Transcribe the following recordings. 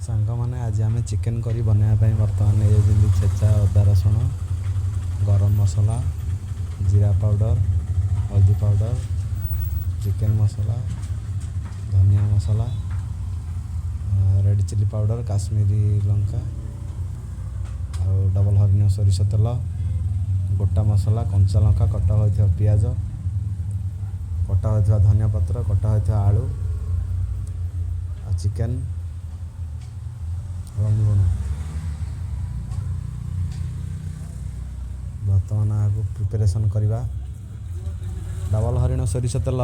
सांग मैंने आज आम चिकेन करी बनवाई बर्तमान ये छेचा अदा रसुण गरम मसला जीरा पाउडर हल्दी पाउडर चिकेन मसला धनिया masala red chilli powder Kashmiri लंका और डबल हरिण सोरिष तेल गोटा मसला कंचा लंका कटा होता पियाज कटा होता धनिया पत्र कटा होता आलू चिकेन लुण बर्तमान आगे प्रिपेरेसन करवा डबल हरिण सोरिष तेल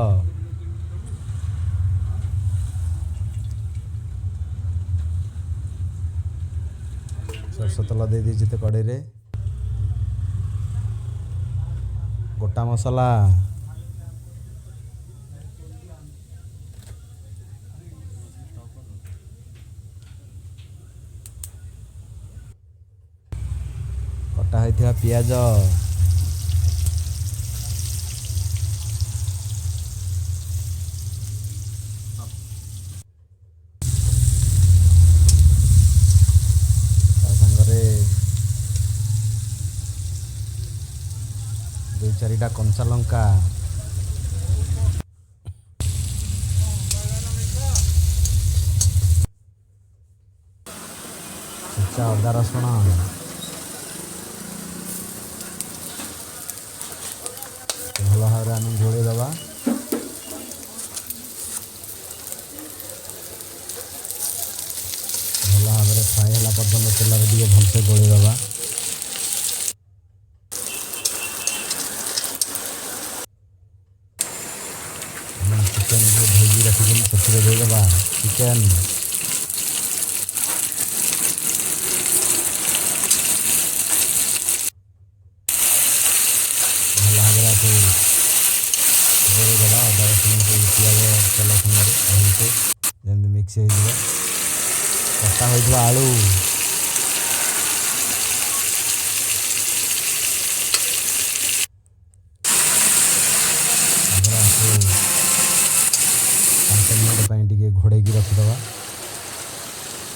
सरस तेल दे दीजिए कड़े रे गोटा मसला कटा होता पियाज दुई चारिटा कंचा लंका छेचा अदा रसुण भल भाव आम घोड़े दबा भल भाव फ्राए है पर्यटन तेल टे भलसे गोले दबा चिकेन को धोई रखी से देदेबा चिकेन भल भाव गोड़ेदेवा अदा रसुण पियाज तेल सागर भलसे जमी मिक्स हो कटा होता आलू टे घोड़े रखीदे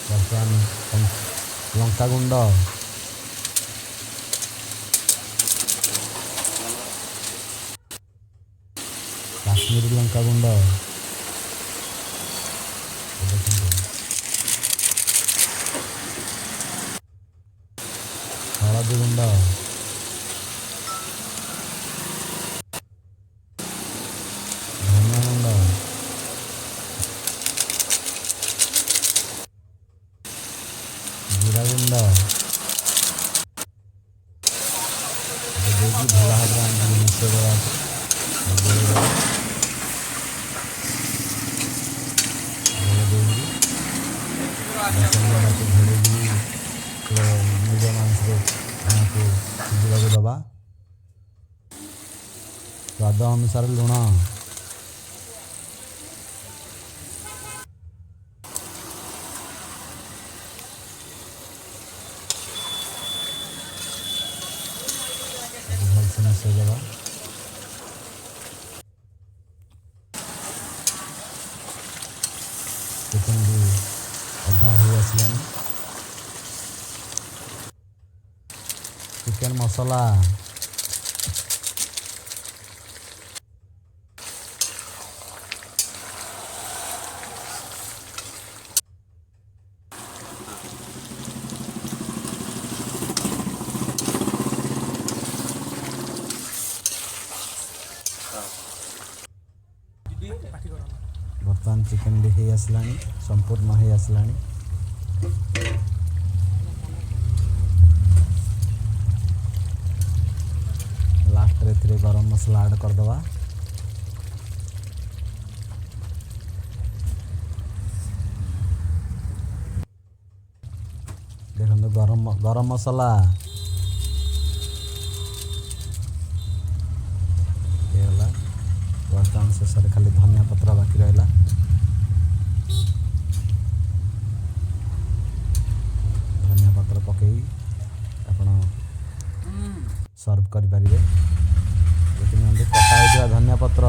बर्तमान लंका गुंड काश्मीरी लंका गुंड हलदी गुंड धनिया गुंड जीरा गुंड देखिए भल भाव मिसेदेवा घोड़े मीडियम आंच सिझा दबा स्वाद अनुसार लुण भलसे मिसईदेवा चिकेन भी अधा हो आसला चिकेन मसला बर्तमान चिकेन भी हो आसला संपूर्ण हो आसला लास्ट रे गरम मसला ऐड करदवा देखो गरम मसला बर्तमान शेष खाली धनिया पत्र बाकी रहा धनिया पत्र पकई आपण सर्व करें। कटा धनिया पत्र